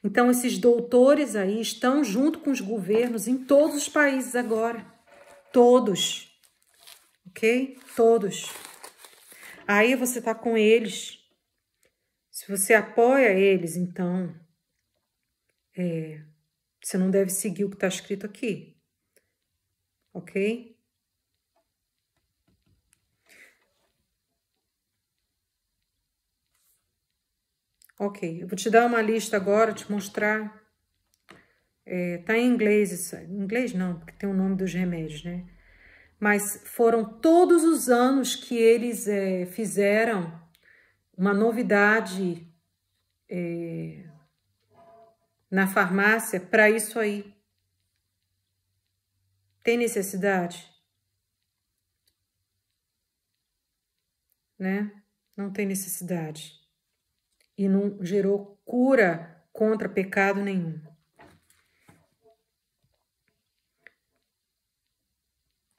[SPEAKER 3] Então, esses doutores aí estão junto com os governos em todos os países agora. Todos. Ok? Todos. Aí você está com eles. Se você apoia eles, então, você não deve seguir o que está escrito aqui. Ok? Ok, eu vou te dar uma lista agora, te mostrar. Tá em inglês isso. Em inglês não, porque tem o nome dos remédios, né? Mas foram todos os anos que eles fizeram uma novidade na farmácia para isso aí. Tem necessidade? Né? Não tem necessidade. E não gerou cura contra pecado nenhum.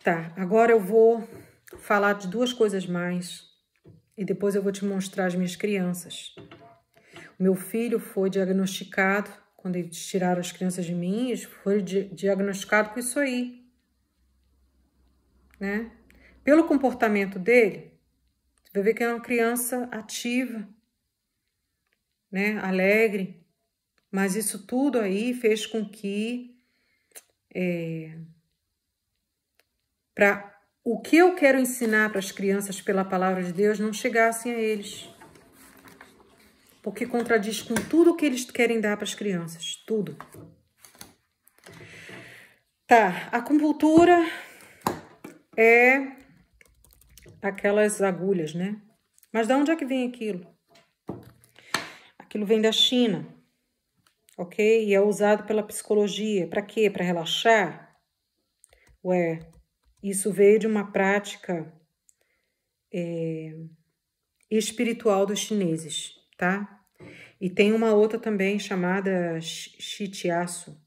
[SPEAKER 3] Tá, agora eu vou falar de duas coisas mais e depois eu vou te mostrar as minhas crianças. O meu filho foi diagnosticado, quando eles tiraram as crianças de mim, foi diagnosticado com isso aí, né? Pelo comportamento dele, você vai ver que é uma criança ativa, né? Alegre, mas isso tudo aí fez com que para o que eu quero ensinar para as crianças pela palavra de Deus não chegassem a eles. Porque contradiz com tudo que eles querem dar para as crianças. Tudo. Tá, acupuntura é aquelas agulhas, né? Mas de onde é que vem aquilo? Aquilo vem da China, ok? E é usado pela psicologia. Para quê? Para relaxar? Ué, isso veio de uma prática espiritual dos chineses, tá? E tem uma outra também chamada shiatsu,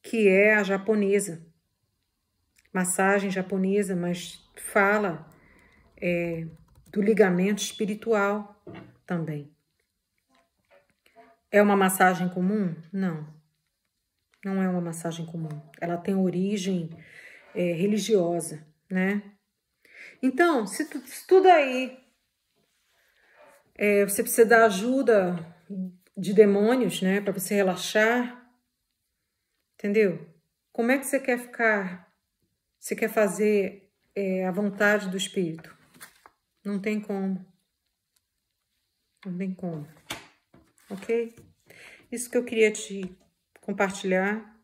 [SPEAKER 3] que é a japonesa, massagem japonesa, mas fala do ligamento espiritual também. É uma massagem comum? Não, não é uma massagem comum. Ela tem origem religiosa, né? Então, se tudo aí você precisa da ajuda de demônios, né, para você relaxar, entendeu? Como é que você quer ficar? Você quer fazer a vontade do Espírito? Não tem como. Não tem como. Ok? Isso que eu queria te compartilhar.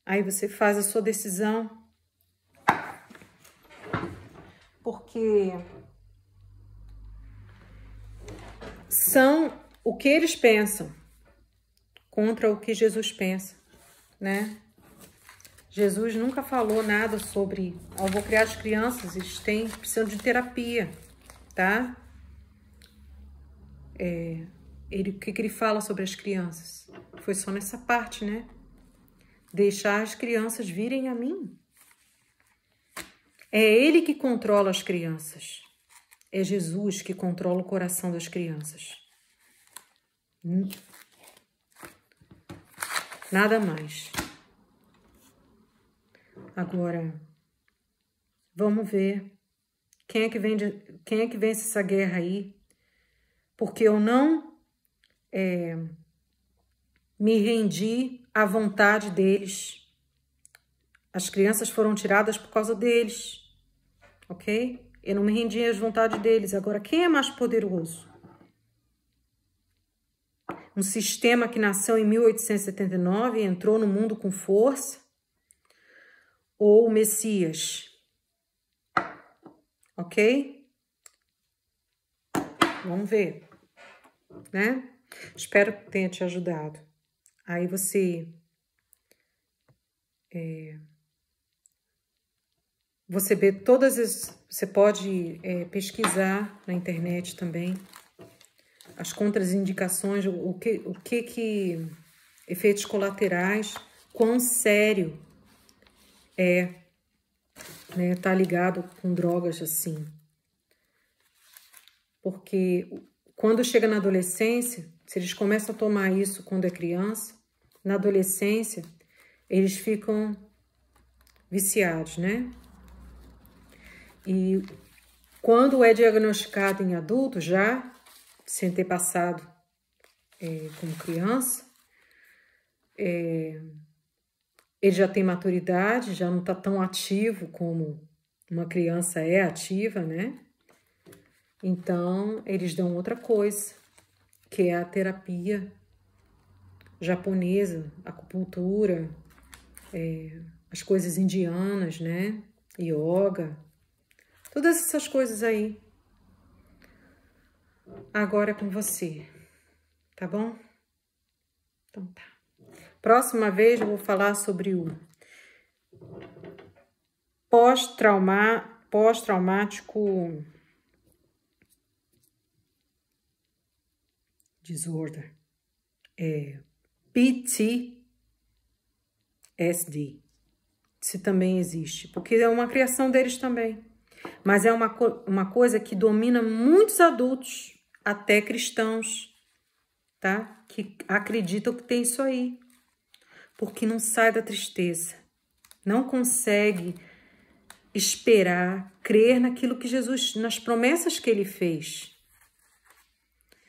[SPEAKER 3] Aí você faz a sua decisão. Porque são o que eles pensam contra o que Jesus pensa, né? Jesus nunca falou nada sobre, vou criar as crianças, eles precisam de terapia, tá? O que ele fala sobre as crianças? Foi só nessa parte, né? Deixar as crianças virem a mim. É ele que controla as crianças. É Jesus que controla o coração das crianças. Nada mais. Agora, vamos ver quem é que vence essa guerra aí. Porque eu não me rendi à vontade deles. As crianças foram tiradas por causa deles, ok? Eu não me rendi às vontades deles. Agora, quem é mais poderoso? Um sistema que nasceu em 1879 e entrou no mundo com força? Ou o Messias? Ok? Vamos ver, né? Espero que tenha te ajudado. Aí você vê todas as... Você pode pesquisar na internet também as contraindicações, o que efeitos colaterais, quão sério né, tá ligado com drogas assim. Porque quando chega na adolescência, se eles começam a tomar isso quando é criança, na adolescência, eles ficam viciados, né? E quando é diagnosticado em adulto, já, sem ter passado como criança, ele já tem maturidade, já não está tão ativo como uma criança é ativa, né? Então, eles dão outra coisa, que é a terapia japonesa, acupuntura, as coisas indianas, né? Yoga, todas essas coisas aí. Agora é com você, tá bom? Então tá. Próxima vez eu vou falar sobre o pós-traumático disorder, PTSD, se também existe, porque é uma criação deles também, mas é uma coisa que domina muitos adultos, até cristãos, tá? Que acreditam que tem isso aí, porque não sai da tristeza, não consegue esperar, crer naquilo que Jesus, nas promessas que ele fez.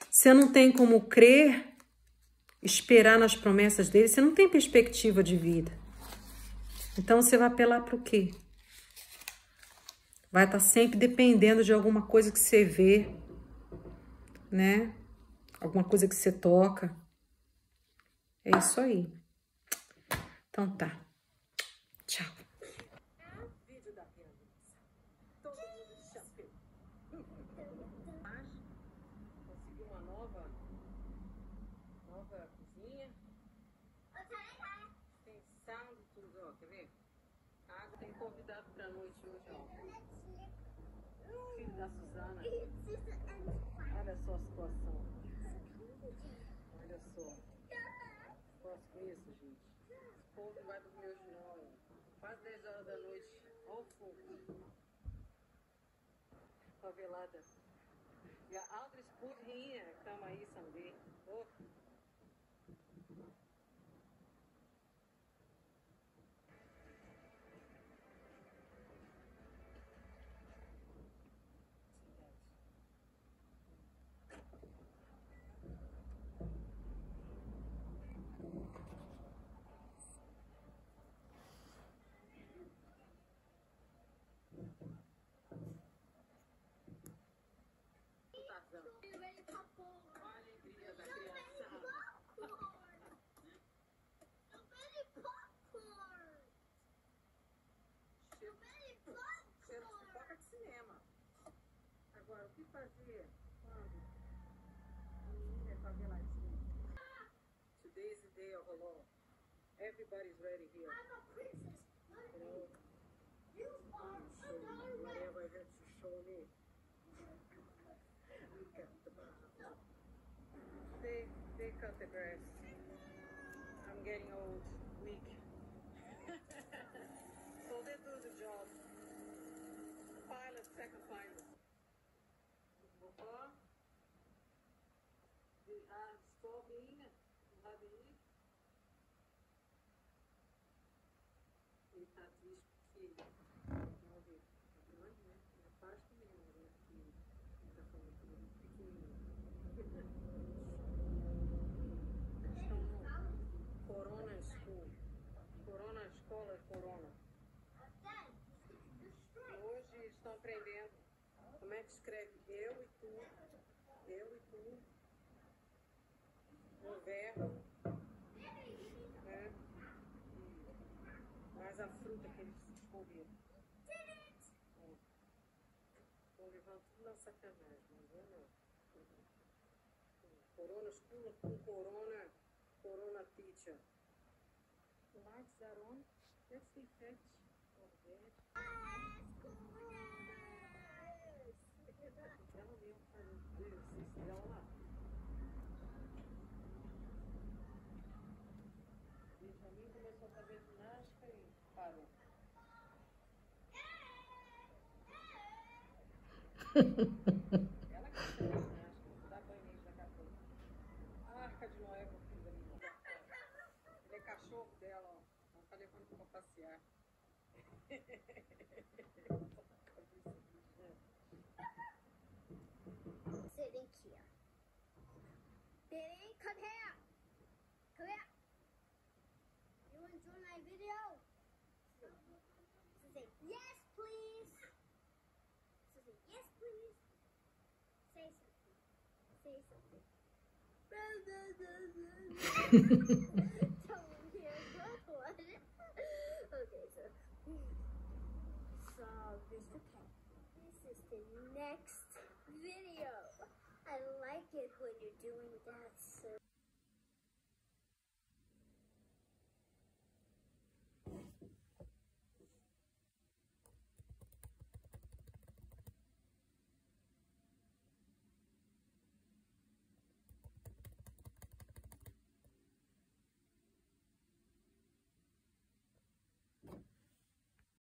[SPEAKER 3] Você não tem como crer, esperar nas promessas dele, você não tem perspectiva de vida. Então você vai apelar para o quê? Vai estar sempre dependendo de alguma coisa que você vê, né? Alguma coisa que você toca. É isso aí. Então tá. Tchau.
[SPEAKER 2] Vídeo da realização. Todo mundo de chapéu. Consegui uma nova cozinha. Tem sound e tudo, ó, quer ver? A água tem convidado pra noite hoje, ó. Filho da Suzana. Olha só a situação. Olha só. Posso com isso, gente? Esse povo não vai dormir hoje não. Quase 10 horas da noite. Olha o fogo. Favelada. Ja, ouders put hier. Come aí, Sandy. Oh. Cheiro de pipoca de cinema. Agora, o que fazer quando a menina é faveladinha? Today is the day of Allah. Everybody's ready here.
[SPEAKER 1] I'm a princess.
[SPEAKER 2] You know,
[SPEAKER 1] You are
[SPEAKER 2] show me whatever I have to show me. We got the Bible. They cut the grass. I'm getting old, weak. So they do the job. Pilot, second pilot. Vovó, estou bem, rabinho. Ele tá triste porque, vamos ver, é grande, né? É parte mesmo, né? Que ele tá falando que ele é pequenininho. Estão no Corona School. Corona Escola Corona. Hoje estão aprendendo como é que escreve eu e tu, no verbo, né? Mais a fruta que eles escolheram. Estão levando tudo na sacanagem, não é não? Corona School com Corona Teacher. The lights are on. That's the effect of that. Ela mesmo fazendo o exercício dela lá. Benjamin começou a fazer ginástica e parou. Ela quer fazer ginástica, dá banho nele daqui a pouco. A Arca de Noé, meu filho da minha. Ele é cachorro dela, ó. Ela tá levando pra passear.
[SPEAKER 1] sitting here. Benny, come here. Come here. You enjoy my video? Say yes, please. Say yes, please. Say something. Say something. Tell me here. What? Okay, so Mr. Cat, this is the next video. I like it when you're doing that, sir.